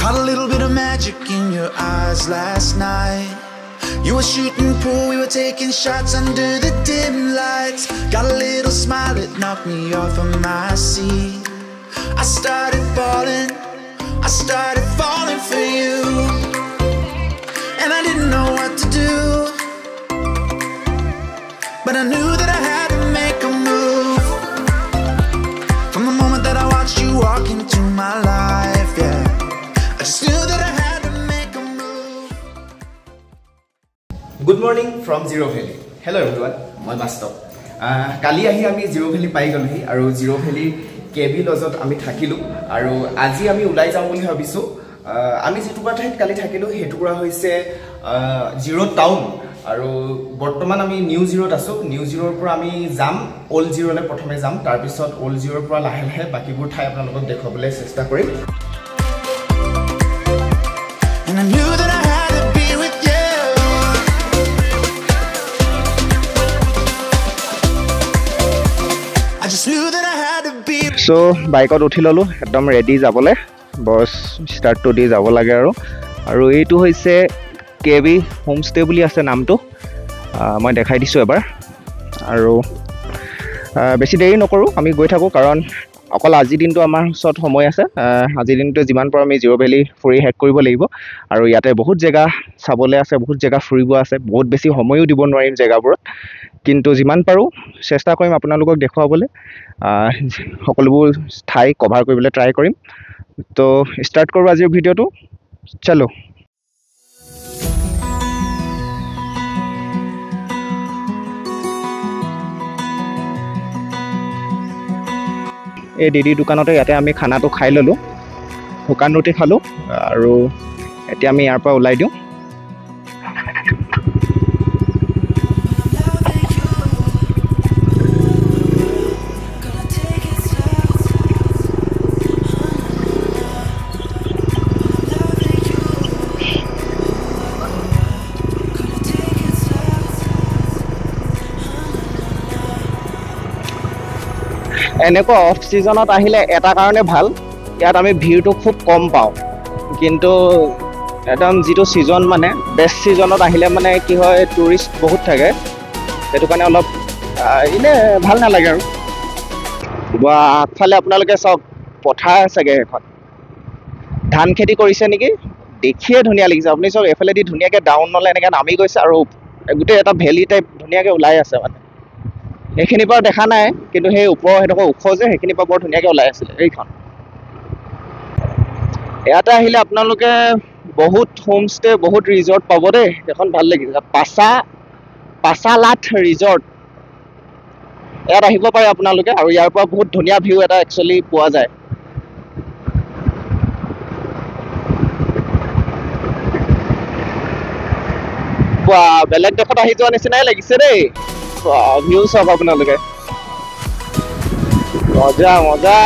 Caught a little bit of magic in your eyes last night. You were shooting pool, we were taking shots under the dim lights. Got a little smile that knocked me off of my seat. I started falling for you. And I didn't know what to do, but I knew that I had to make a move. From the moment that I watched you walk into my life, yeah, I just knew that I had to make a move. Good morning from Zero Valley. Hello everyone, মই বাস্তৱ কালি আহি আমি zero valley পাই গ'লোহি আৰু zero valley কেবি লজত আমি থাকিলো আৰু আজি আমি ওলাই যাম বুলি ভাবিছো আমি যেটুকুৰা ঠাইত কালি থাকিলো হেটুকুৰা হৈছে জিৰো টাউন আৰু বৰ্তমান আমি নিউ জিৰোত আছো নিউ জিৰোৰ পৰা আমি যাম ওল্ড জিৰোলে প্ৰথমে যাম তাৰ পিছত ওল্ড জিৰোৰ পৰা লাহে লাহে বাকিবোৰ ঠাই আপোনালোকক দেখাবলৈ চেষ্টা কৰিম And I knew that I had to be with you. I just knew that I had to be. So বাইকত উঠি ললো একদম ৰেডি যাবলৈ বস স্টাৰ্টটো দি যাব লাগে আৰু এইটো হৈছে কেবি হোমষ্টে বুলি আছে নামটো মই দেখাই দিছোঁ এবাৰ আৰু বেছি দেৰি নকৰোঁ আমি গৈ থাকোঁ কাৰণ অকল আজিৰ দিনটো আমাৰ ওচৰত সময় আছে আজিৰ দিনটো যিমান পাৰোঁ আমি জিৰো ভেলি ফুৰি শেষ কৰিব লাগিব আৰু ইয়াতে বহুত জেগা চাবলৈ আছে বহুত জেগা ফুৰিব আছে বহুত বেছি সময়ো দিব নোৱাৰিম জেগাবোৰত কিন্তু যিমান পাৰোঁ চেষ্টা কৰিম আপোনালোকক দেখুৱাবলৈ সকলোবোৰ ঠাই কভাৰ কৰিবলৈ ট্ৰাই কৰিম তো ষ্টাৰ্ট কৰোঁ আজিৰ ভিডিঅ'টো চলো এই দিদি দোকানতে ইয়াতে আমি খানাটো খাই ল'লোঁ শুকান ৰুটি খালোঁ আৰু এতিয়া আমি ইয়াৰ পৰা ওলাই দিওঁ এনেকুৱা অফ ছিজনত আহিলে এটা কাৰণে ভাল ইয়াত আমি ভিৰটো খুব কম পাওঁ কিন্তু একদম যিটো ছিজন মানে বেষ্ট ছিজনত আহিলে মানে কি হয় টুৰিষ্ট বহুত থাকে সেইটো কাৰণে অলপ এনে ভাল নালাগে আৰু আগফালে আপোনালোকে চাওক পথাৰ চাগে এখন ধান খেতি কৰিছে নেকি দেখিয়ে ধুনীয়া লাগিছে আপুনি চাওক এফালেদি ধুনীয়াকৈ ডাউন নলে এনেকৈ নামি গৈছে আৰু গোটেই এটা ভেলি টাইপ ধুনীয়াকৈ ওলাই আছে মানে এইখিনিৰ পৰা দেখা নাই কিন্তু সেই ওপৰৰ সেইডোখৰ ওখ যে সেইখিনিৰ পৰা বৰ ধুনীয়াকৈ ওলাই আছিলে এইখন ইয়াতে আহিলে আপোনালোকে বহুত হোমষ্টে বহুত ৰিজৰ্ট পাব দেই এখন ভাল লাগিছে পাছালাথ ৰিজৰ্ট ইয়াত আহিব পাৰে আপোনালোকে আৰু ইয়াৰ পৰা বহুত ধুনীয়া ভিউ এটা একচুৱেলি পোৱা যায় বেলেগ দেশত আহি যোৱা নিচিনাই লাগিছে দেই ভিউ চাওক আপোনালোকে মজা মজা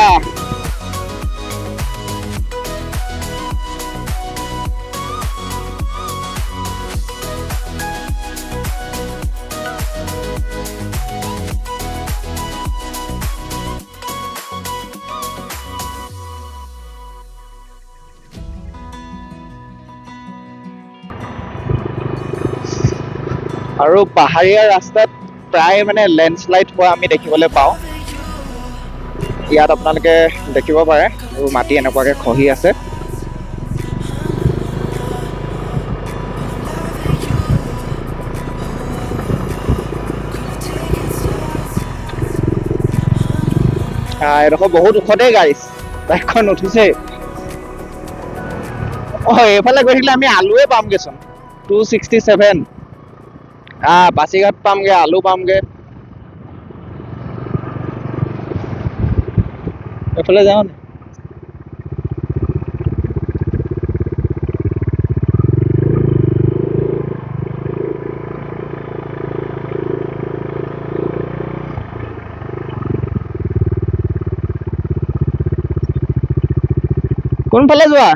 আৰু পাহাৰীয়া ৰাস্তাত প্ৰায় মানে লেণ্ডশ্লাইড হোৱা আমি দেখিবলৈ পাওঁ ইয়াত আপোনালোকে দেখিব পাৰে আৰু মাটি এনেকুৱাকৈ খহি আছে এডোখৰ বহুত ওখতেই গাড়ীছ বাইকখন উঠিছে এইফালে গৈ থাকিলে আমি আলুৱে পামগৈচোন 267 পাচিঘাট পামগে আলু পামগে এফালে যাওঁ নে কোনফালে যোৱা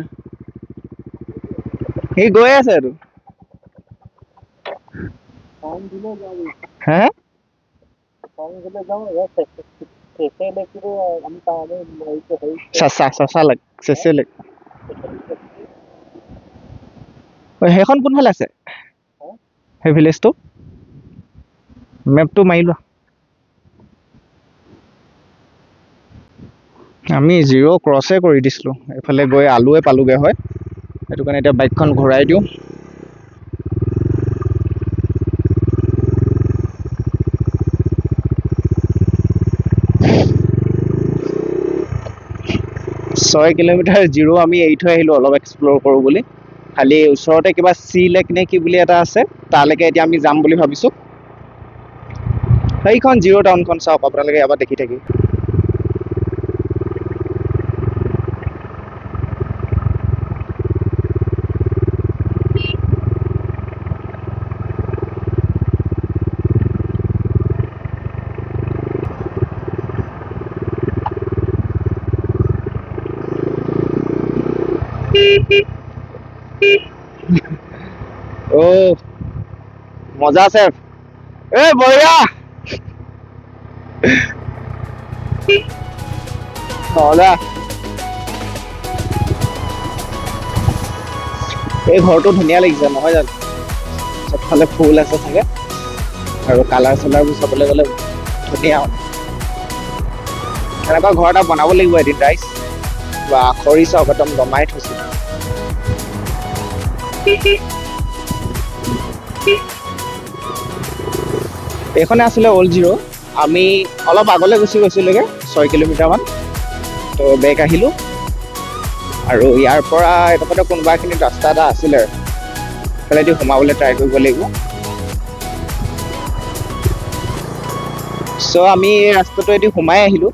সি গৈ আছে আৰু হ্যাঁ সেইখন কোনফালে আছে সেই ভিলেজটো মেপটো মাৰি লোৱা আমি 0 ক্ৰছে কৰি দিছিলোঁ এইফালে গৈ আলুৱে পালোগে হয় সেইটো কাৰণে এতিয়া বাইকখন ঘূৰাই দিওঁ ছয় কিলোমিটাৰ 0 আমি এৰি থৈ আহিলোঁ অলপ এক্সপ্ল'ৰ কৰোঁ বুলি খালি ওচৰতে কিবা চি লেক নে কি বুলি এটা আছে তালৈকে এতিয়া আমি যাম বুলি ভাবিছোঁ সেইখন 0 টাউনখন চাওক আপোনালোকে এবাৰ দেখি থাকি ও মজা আছে এ বঢ়িয়া মজা এই ঘৰটো ধুনীয়া লাগিছে নহয় জানো চবফালে ফুল আছে চাগে আৰু কালাৰ চালাৰবোৰ চাবলৈ গ'লে ধুনীয়া এনেকুৱা ঘৰ এটা বনাব লাগিব এদিন ৰাইজ বা খৰি চাওক একদম দমাই থৈছোঁ এইখনে আছিলে অল্ড 0 আমি অলপ আগলৈ গুচি গৈছিলোঁগৈ 6 কিলোমিটাৰমান তো বেক আহিলোঁ আৰু ইয়াৰ পৰা এডোখৰতে কোনোবা এখিনিত ৰাস্তা এটা আছিলে সেইফালেদি সোমাবলৈ ট্ৰাই কৰিব লাগিব চ' আমি এই ৰাস্তাটোৱেদি সোমাই আহিলোঁ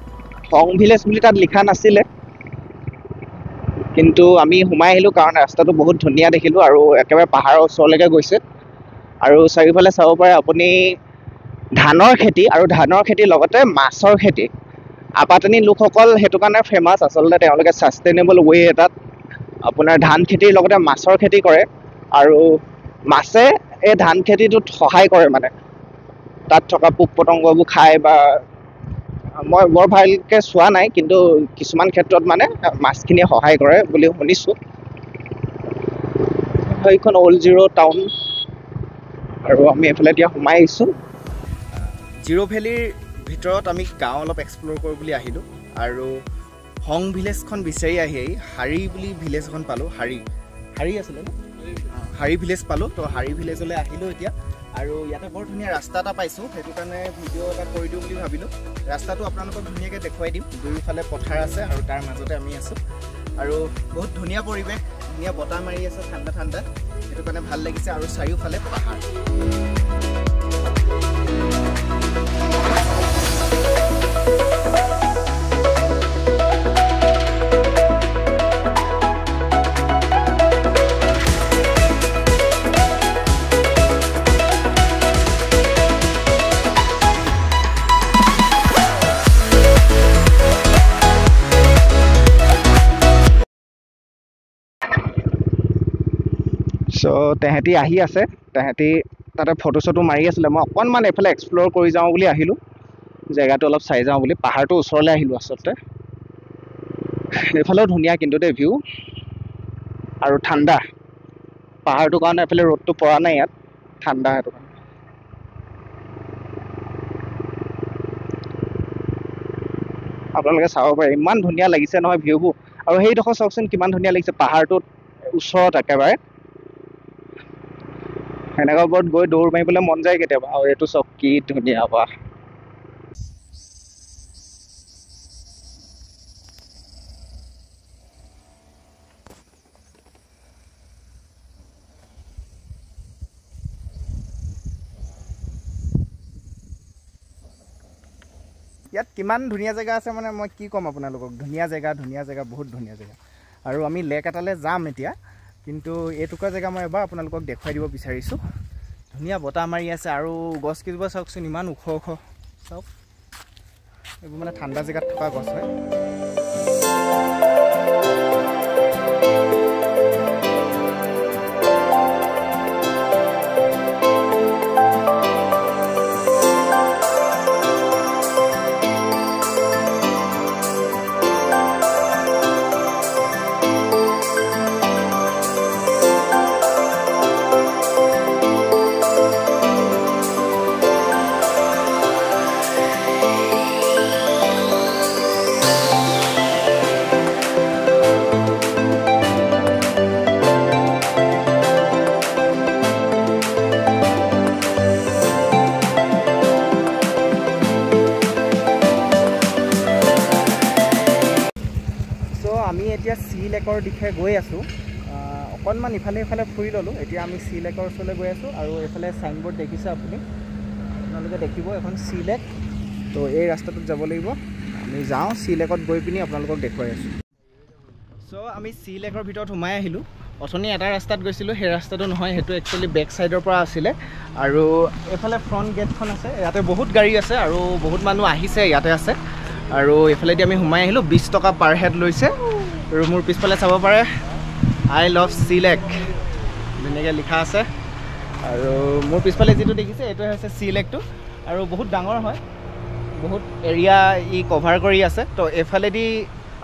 হং ভিলেজ বুলি তাত লিখা নাছিলে কিন্তু আমি সোমাই আহিলোঁ কাৰণ ৰাস্তাটো বহুত ধুনীয়া দেখিলোঁ আৰু একেবাৰে পাহাৰৰ ওচৰলৈকে গৈছে আৰু চাৰিওফালে চাব পাৰে আপুনি ধানৰ খেতি আৰু ধানৰ খেতিৰ লগতে মাছৰ খেতি আপাতানি লোকসকল সেইটো কাৰণে ফেমাছ আচলতে তেওঁলোকে ছাষ্টেইনেবল ৱে এটাত আপোনাৰ ধান খেতিৰ লগতে মাছৰ খেতি কৰে আৰু মাছে এই ধান খেতিটোত সহায় কৰে মানে তাত থকা পোক পতংগবোৰ খায় বা মই বৰ ভালকৈ চোৱা নাই কিন্তু কিছুমান ক্ষেত্ৰত মানে মাছখিনিয়ে সহায় কৰে বুলি শুনিছোঁ সেইখন অল্ড 0 টাউন আৰু আমি এইফালে এতিয়া সোমাই আহিছোঁ 0 ভেলীৰ ভিতৰত আমি গাঁও অলপ এক্সপ্ল'ৰ কৰোঁ বুলি আহিলোঁ আৰু হং ভিলেজখন বিচাৰি আহি হাৰি বুলি ভিলেজ এখন পালোঁ হাৰি আছিলে ন হাৰি ভিলেজ পালোঁ তো হাৰি ভিলেজলৈ আহিলোঁ এতিয়া আৰু ইয়াতে বৰ ধুনীয়া ৰাস্তা এটা পাইছোঁ সেইটো কাৰণে ভিডিঅ' এটা কৰি দিওঁ বুলি ভাবিলোঁ ৰাস্তাটো আপোনালোকক ধুনীয়াকৈ দেখুৱাই দিম দুয়োফালে পথাৰ আছে আৰু তাৰ মাজতে আমি আছোঁ আৰু বহুত ধুনীয়া পৰিৱেশ ধুনীয়া বতাহ মাৰি আছে ঠাণ্ডা ঠাণ্ডা সেইটো কাৰণে ভাল লাগিছে আৰু চাৰিওফালে পাহাৰ চ' তেহেঁতি আহি আছে তেহেঁতি তাতে ফটো চটো মাৰি আছিলে মই অকণমান এইফালে এক্সপ্ল'ৰ কৰি যাওঁ বুলি আহিলোঁ জেগাটো অলপ চাই যাওঁ বুলি পাহাৰটো ওচৰলৈ আহিলোঁ আচলতে এইফালেও ধুনীয়া কিন্তু দেই ভিউ আৰু ঠাণ্ডা পাহাৰটোৰ কাৰণে এইফালে ৰ'দটো পৰা নাই ইয়াত ঠাণ্ডা সেইটো কাৰণে আপোনালোকে চাব পাৰে ইমান ধুনীয়া লাগিছে নহয় ভিউবোৰ আৰু সেইডোখৰ চাওকচোন কিমান ধুনীয়া লাগিছে পাহাৰটোত ওচৰত একেবাৰে সেনেকুৱা ওপৰত গৈ দৌৰ মাৰিবলৈ মন যায় কেতিয়াবা আৰু এইটো চাওক কি ধুনীয়া বা ইয়াত কিমান ধুনীয়া জেগা আছে মানে মই কি ক'ম আপোনালোকক ধুনীয়া জেগা বহুত ধুনীয়া জেগা আৰু আমি লেক এটালৈ যাম এতিয়া কিন্তু এইটুকুৰা জেগা মই এবাৰ আপোনালোকক দেখুৱাই দিব বিচাৰিছোঁ ধুনীয়া বতাহ মাৰি আছে আৰু গছ কেইজোপা চাওকচোন ইমান ওখ চাওক এইবোৰ মানে ঠাণ্ডা জেগাত থকা গছ হয় এতিয়া চি লেকৰ দিশে গৈ আছোঁ অকণমান ইফালে ইফালে ফুৰি ল'লোঁ এতিয়া আমি চি লেকৰ ওচৰলৈ গৈ আছোঁ আৰু এইফালে চাইনবোৰ্ড দেখিছে আপোনালোকে দেখিব এখন চি লেক তো এই ৰাস্তাটোত যাব লাগিব আমি যাওঁ চি লেকত গৈ পিনি আপোনালোকক দেখুৱাই আছোঁ চ' আমি চি লেকৰ ভিতৰত সোমাই আহিলোঁ অথনি এটা ৰাস্তাত গৈছিলোঁ সেই ৰাস্তাটো নহয় সেইটো একচুৱেলি বেক ছাইডৰ পৰা আছিলে আৰু এইফালে ফ্ৰণ্ট গেটখন আছে ইয়াতে বহুত গাড়ী আছে আৰু বহুত মানুহ আহিছে ইয়াতে আছে আৰু এইফালেদি আমি সোমাই আহিলোঁ 20 টকা পাৰ হেড লৈছে আৰু মোৰ পিছফালে চাব পাৰে আই লাভ চি লেক ধুনীয়াকৈ লিখা আছে আৰু মোৰ পিছফালে যিটো দেখিছে এইটোৱে হৈছে চি লেকটো আৰু বহুত ডাঙৰ হয় বহুত এৰিয়া ই কভাৰ কৰি আছে তো এইফালেদি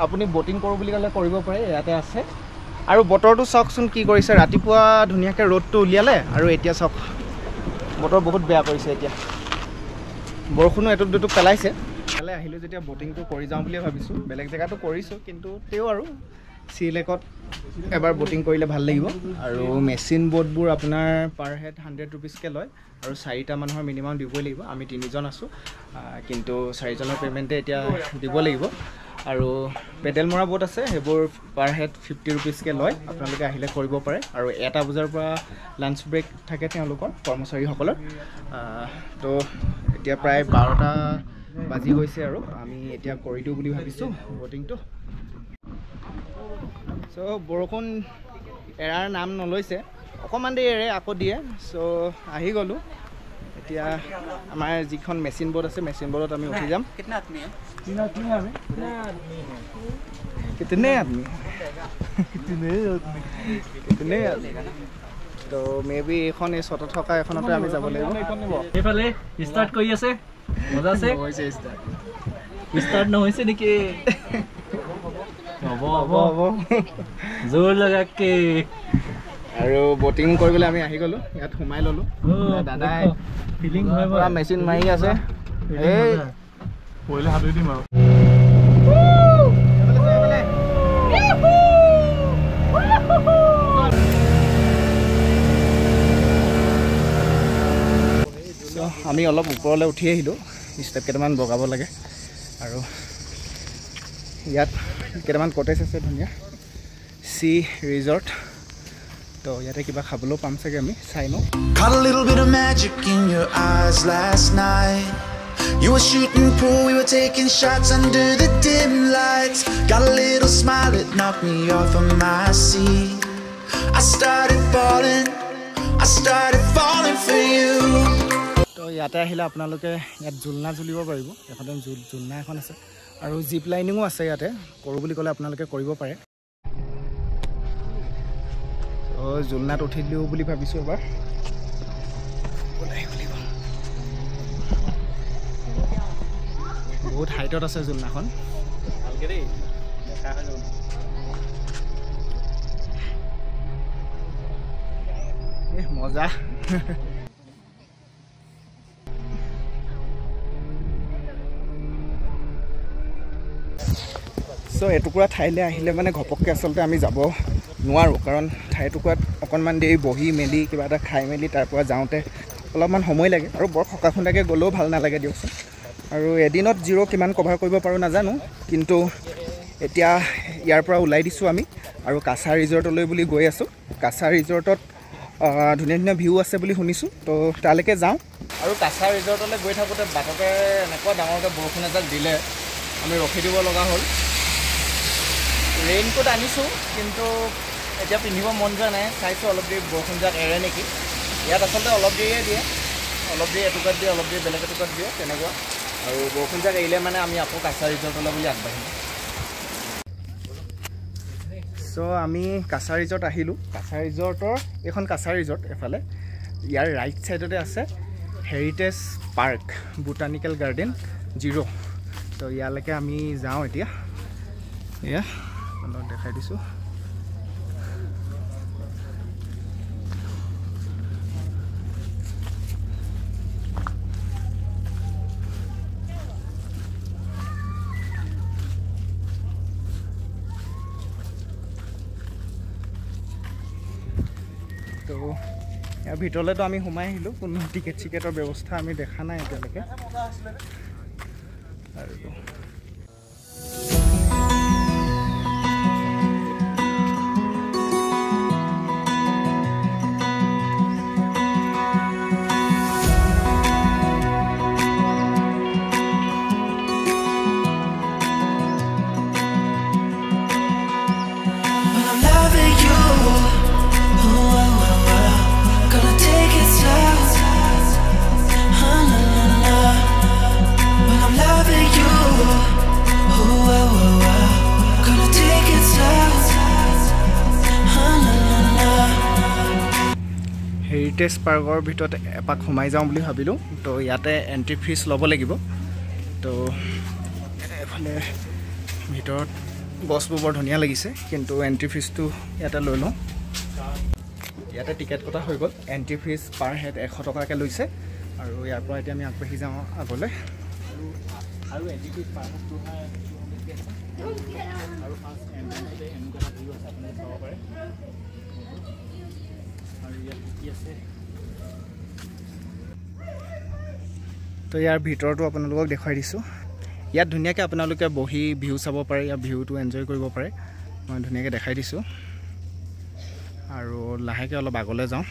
আপুনি বটিং কৰোঁ বুলি ক'লে কৰিব পাৰে ইয়াতে আছে আৰু বতৰটো চাওকচোন কি কৰিছে ৰাতিপুৱা ধুনীয়াকৈ ৰ'দটো উলিয়ালে আৰু এতিয়া চাওক বতৰ বহুত বেয়া কৰিছে এতিয়া বৰষুণো এটুপ দুটুপ পেলাইছে কাইলৈ আহিলোঁ যেতিয়া বটিংটো কৰি যাওঁ বুলিয়ে ভাবিছোঁ বেলেগ জেগাতো কৰিছোঁ কিন্তু তেও আৰু চি লেকত এবাৰ বটিং কৰিলে ভাল লাগিব আৰু মেচিন বোটবোৰ আপোনাৰ পাৰ হেড 100 ৰুপিজকৈ লয় আৰু 4টা মানুহৰ মিনিমাম দিবই লাগিব আমি 3জন আছোঁ কিন্তু 4জনৰ পে'মেণ্টে এতিয়া দিব লাগিব আৰু পেডেল মৰা বোট আছে সেইবোৰ পাৰ হেড 50 ৰুপিজকৈ লয় আপোনালোকে আহিলে কৰিব পাৰে আৰু 1টা বজাৰ পৰা লাঞ্চ ব্ৰেক থাকে তেওঁলোকৰ কৰ্মচাৰীসকলৰ তো এতিয়া প্ৰায় 12টা বাজি গৈছে আৰু আমি এতিয়া কৰি দিওঁ বুলি ভাবিছোঁ বটিংটো চ' বৰষুণ এৰাৰ নাম নলৈছে অকণমান দেৰি এৰে আকৌ দিয়ে চ' আহি গ'লোঁ এতিয়া আমাৰ যিখন মেচিন বোট আছে মেচিন বোটত আমি উঠি যাম কিতনে আদমি তো মে বি এইখন এই চত থকা এখনতে আমি যাব লাগিব এইফালে ষ্টাৰ্ট কৰি আছে মজা আছে ষ্টাৰ্ট নহৈছে নেকি হ'ব জোৰ লগাকে আৰু বটিং কৰিবলৈ আমি আহি গ'লোঁ ইয়াত সোমাই ল'লোঁ দাদাই ফিলিং হয় পুৰা মেচিন মাৰি আছে এই পहिले হাত দিম আৰু আমি অলপ ওপৰলৈ উঠি আহিলোঁ ষ্টেপ কেইটামান বগাব লাগে আৰু ইয়াত কেইটামান কটেজ আছে ধুনীয়া চি ৰিজৰ্ট তো ইয়াতে কিবা খাবলৈও পাম চাগে আমি চাই লওঁ Caught a little bit of magic in your eyes last night. You were shooting pool, we were taking shots under the dim lights. Got a little smile that knocked me off of my seat. I started falling for you. তো ইয়াতে আহিলে আপোনালোকে ইয়াত জুলনা জ্বলিব পাৰিব এখন জুলনা এখন আছে আৰু জিপ লাইনিঙো আছে ইয়াতে কৰোঁ বুলি ক'লে আপোনালোকে কৰিব পাৰে তো জুলনাত উঠি দিওঁ বুলি ভাবিছোঁ এবাৰ বহুত হাইটত আছে জুলনাখন ভালকৈ দেই দেখা হৈ যাব মজা চ' এটুকুৰা ঠাইলৈ আহিলে মানে ঘপককৈ আচলতে আমি যাব নোৱাৰোঁ কাৰণ ঠাইটুকুৰাত অকণমান দেৰি বহি মেলি কিবা এটা খাই মেলি তাৰ পৰা যাওঁতে অলপমান সময় লাগে আৰু বৰ সকা খুন্দাকৈ গ'লেও ভাল নালাগে দিয়কচোন আৰু এদিনত জিৰ' কিমান কভাৰ কৰিব পাৰোঁ নাজানো কিন্তু এতিয়া ইয়াৰ পৰা ওলাই দিছোঁ আমি আৰু কাছা ৰিজৰ্টলৈ বুলি গৈ আছোঁ কাছা ৰিজৰ্টত ধুনীয়া ধুনীয়া ভিউ আছে বুলি শুনিছোঁ তো তালৈকে যাওঁ আৰু কাছা ৰিজৰ্টলৈ গৈ থাকোঁতে বাটতে এনেকুৱা ডাঙৰকৈ বৰষুণ এজাক দিলে আমি ৰখি দিব লগা হ'ল ৰেইনকোট আনিছোঁ কিন্তু এতিয়া পিন্ধিব মন যোৱা নাই চাইছোঁ অলপ দেৰি বৰষুণজাক এৰে নেকি ইয়াত আচলতে অলপ দেৰিয়ে দিয়ে অলপ দেৰি এটুকুৰাত দিয়ে অলপ দেৰি বেলেগ এটুকুৰাত দিয়ে তেনেকুৱা আৰু বৰষুণজাক এৰিলে মানে আমি আকৌ কাছা ৰিজৰ্টলৈ বুলি আগবাঢ়িম চ' আমি কাছা ৰিজৰ্ট আহিলোঁ কাছা ৰিজৰ্টৰ এইখন কাছা ৰিজৰ্ট এফালে ইয়াৰ ৰাইট ছাইডতে আছে হেৰিটেজ পাৰ্ক বুটানিকেল গাৰ্ডেন 0 তো ইয়ালৈকে আমি যাওঁ এতিয়া এয়া আপোনাক দেখাই দিছোঁ তো ইয়াৰ ভিতৰলৈতো আমি সোমাই আহিলোঁ কোনো টিকেট চিকেটৰ ব্যৱস্থা আমি দেখা নাই এতিয়ালৈকে আৰু হেৰিটেজ পাৰ্কৰ ভিতৰত এপাক সোমাই যাওঁ বুলি ভাবিলোঁ। তো ইয়াতে এণ্ট্ৰি ফিজ ল'ব লাগিব। তো এফালে ভিতৰত গছবোৰ বৰ ধুনীয়া লাগিছে, কিন্তু এণ্ট্ৰি ফিজটো ইয়াতে লৈ লওঁ। ইয়াতে টিকেট কটা হৈ গ'ল। এণ্ট্ৰি ফিজ পাৰ হেড 100 টকাকৈ লৈছে। আৰু ইয়াৰ পৰা এতিয়া আমি আগবাঢ়ি যাওঁ আগলৈ। আৰু এণ্ট্ৰি ফিজ পাৰ হেড 200 আছে। আৰু ফাৰ্ষ্ট এণ্ট্ৰি এনেকুৱা ভিউ আছে, আপুনি চাব পাৰে। আৰু ইয়াত কি আছে, তো ইয়াৰ ভিতৰতো আপোনালোকক দেখুৱাই দিছোঁ। ইয়াত ধুনীয়াকৈ আপোনালোকে বহি ভিউ চাব পাৰে, ইয়াৰ ভিউটো এনজয় কৰিব পাৰে। মই ধুনীয়াকৈ দেখাই দিছোঁ। আৰু লাহেকৈ অলপ আগলৈ যাওঁ।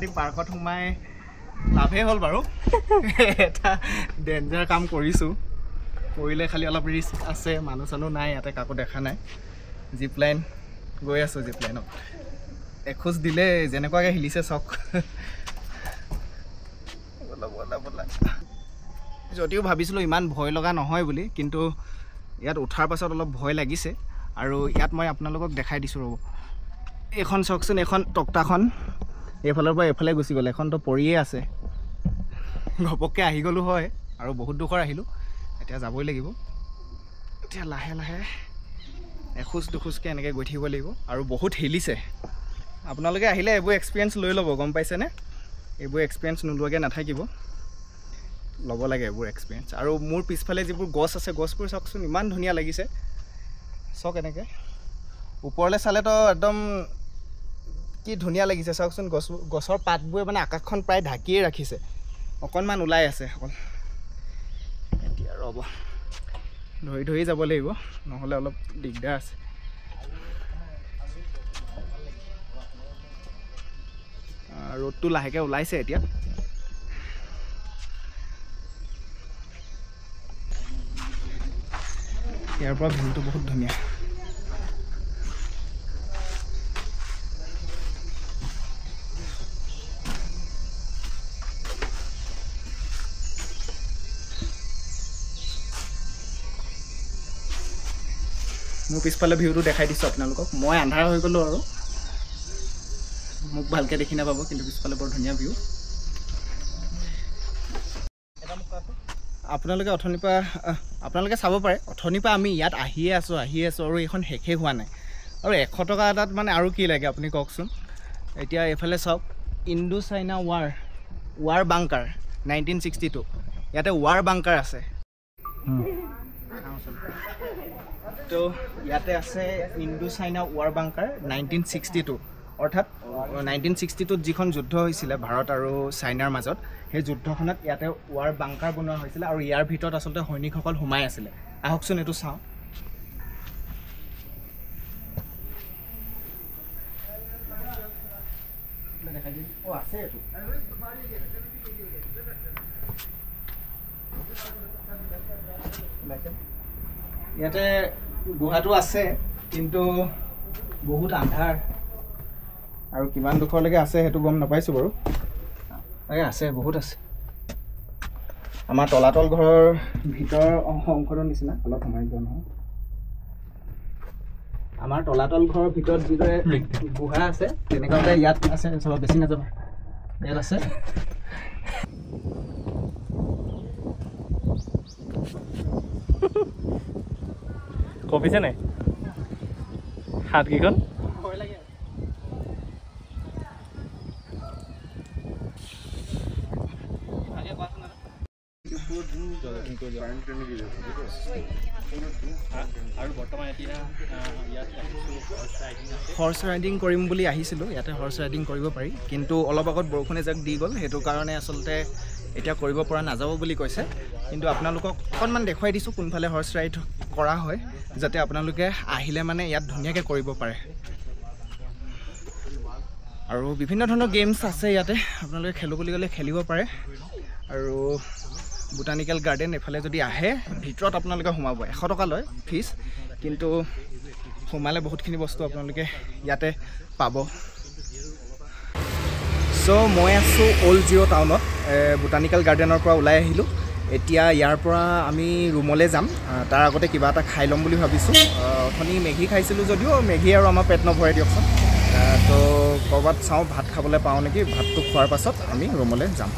দি পাৰ্কত সোমাই লাভেই হ'ল বাৰু। এটা ডেঞ্জাৰ কাম কৰিছোঁ। কৰিলে খালি অলপ ৰিস্ক আছে। মানুহ চানুহ নাই ইয়াতে, কাকো দেখা নাই। জিপ লাইন গৈ আছোঁ। জিপ লাইনত এখোজ দিলে যেনেকুৱাকৈ হিলিছে চক। যদিও ভাবিছিলোঁ ইমান ভয় লগা নহয় বুলি, কিন্তু ইয়াত উঠাৰ পাছত অলপ ভয় লাগিছে। আৰু ইয়াত মই আপোনালোকক দেখাই দিছোঁ ৰ'ব। এইখন চাওকচোন, এইখন টক্টাখন এইফালৰ পৰা এইফালে গুচি গ'ল। এখনতো পৰিয়ে আছে। ঘপককৈ আহি গ'লোঁ হয়, আৰু বহুত দুখৰ আহিলোঁ। এতিয়া যাবই লাগিব। এতিয়া লাহে লাহে এখোজ দুখোজকৈ এনেকৈ গৈ থাকিব লাগিব। আৰু বহুত হিলিছে। আপোনালোকে আহিলে এইবোৰ এক্সপিৰিয়েঞ্চ লৈ ল'ব, গম পাইছেনে? এইবোৰ এক্সপিৰিয়েঞ্চ নোলোৱাকৈ নাথাকিব, ল'ব লাগে এইবোৰ এক্সপিৰিয়েঞ্চ। আৰু মোৰ পিছফালে যিবোৰ গছ আছে, গছবোৰ চাওকচোন, ইমান ধুনীয়া লাগিছে। চাওক এনেকৈ ওপৰলৈ চালেতো একদম কি ধুনীয়া লাগিছে। চাওকচোন গছৰ পাতবোৰে মানে আকাশখন প্ৰায় ঢাকিয়ে ৰাখিছে। অকণমান ওলাই আছে অকল। এতিয়া ৰ'ব, ধৰি ধৰি যাব লাগিব, নহ'লে অলপ দিগদাৰ আছে। ৰ'দটো লাহেকৈ ওলাইছে এতিয়া। ইয়াৰ পৰা ভিউটো বহুত ধুনীয়া। মোৰ পিছফালে ভিউটো দেখাই দিছোঁ আপোনালোকক। মই আন্ধাৰ হৈ গ'লোঁ আৰু মোক ভালকৈ দেখি নাপাব, কিন্তু পিছফালে বৰ ধুনীয়া ভিউ। আপোনালোকে চাব পাৰে, অথনিৰ পৰা আমি ইয়াত আহিয়ে আছোঁ আৰু এইখন শেষেই হোৱা নাই। আৰু 100 টকা এটাত মানে আৰু কি লাগে আপুনি কওকচোন। এতিয়া এইফালে চাওক, ইণ্ডো চাইনা ৱাৰ বাংকাৰ 1962। ইয়াতে ৱাৰ বাংকাৰ আছে। তো ইয়াতে আছে ইণ্ডো চাইনা ৱাৰ বাংকাৰ 1962। অৰ্থাৎ 1962ত যিখন যুদ্ধ হৈছিলে ভাৰত আৰু চাইনাৰ মাজত, সেই যুদ্ধখনত ইয়াতে ৱাৰ বাংকাৰ বনোৱা হৈছিলে। আৰু ইয়াৰ ভিতৰত আচলতে সৈনিকসকল সোমাই আছিলে। আহকচোন এইটো চাওঁ। আছে এইটো। ইয়াতে গুহাটো আছে, কিন্তু বহুত আন্ধাৰ। আৰু কিমান দুখৰলৈকে আছে সেইটো গম নাপাইছোঁ বাৰু। আছে, বহুত আছে। আমাৰ তলাতল ঘৰৰ ভিতৰৰ অংশটোৰ নিচিনা অলপ সোমাই যোৱা নহয়। আমাৰ তলাতল ঘৰৰ ভিতৰত যিদৰে গুহা আছে, তেনেকুৱাতে ইয়াত আছে। চব বেছি নাযাবা, ইয়াত আছে। কপিছে নাই হাতকেইখন? ভয় লাগে। হৰ্চ ৰাইডিং কৰিম বুলি আহিছিলোঁ ইয়াতে হৰ্চ ৰাইডিং কৰিব পাৰি কিন্তু অলপ আগত বৰষুণ এজাক দি গ'ল সেইটো কাৰণে আচলতে এতিয়া কৰিব পৰা নাযাব বুলি কৈছে কিন্তু আপোনালোকক অকণমান দেখুৱাই দিছোঁ কোনফালে হৰ্চ ৰাইড কৰা হয় যাতে আপোনালোকে আহিলে মানে ইয়াত ধুনীয়াকৈ কৰিব পাৰে আৰু বিভিন্ন ধৰণৰ গেমছ আছে ইয়াতে আপোনালোকে খেলোঁ বুলি ক'লে খেলিব পাৰে আৰু বোটানিকেল গাৰ্ডেন এফালে যদি আহে ভিতৰত আপোনালোকে সোমাব 100 টকা লয় ফিজ কিন্তু সোমালে বহুতখিনি বস্তু আপোনালোকে ইয়াতে পাব চ' মই আছোঁ অল্ড জিৰ' টাউনত বোটানিকেল গাৰ্ডেনৰ পৰা ওলাই আহিলোঁ এতিয়া ইয়াৰ পৰা আমি ৰুমলৈ যাম তাৰ আগতে কিবা এটা খাই ল'ম বুলি ভাবিছোঁ অথনি মেগী খাইছিলোঁ যদিও মেগী আৰু আমাৰ পেট নভৰে দিয়কচোন তো ক'ৰবাত চাওঁ ভাত খাবলৈ পাওঁ নেকি ভাতটো খোৱাৰ পাছত আমি ৰুমলৈ যাম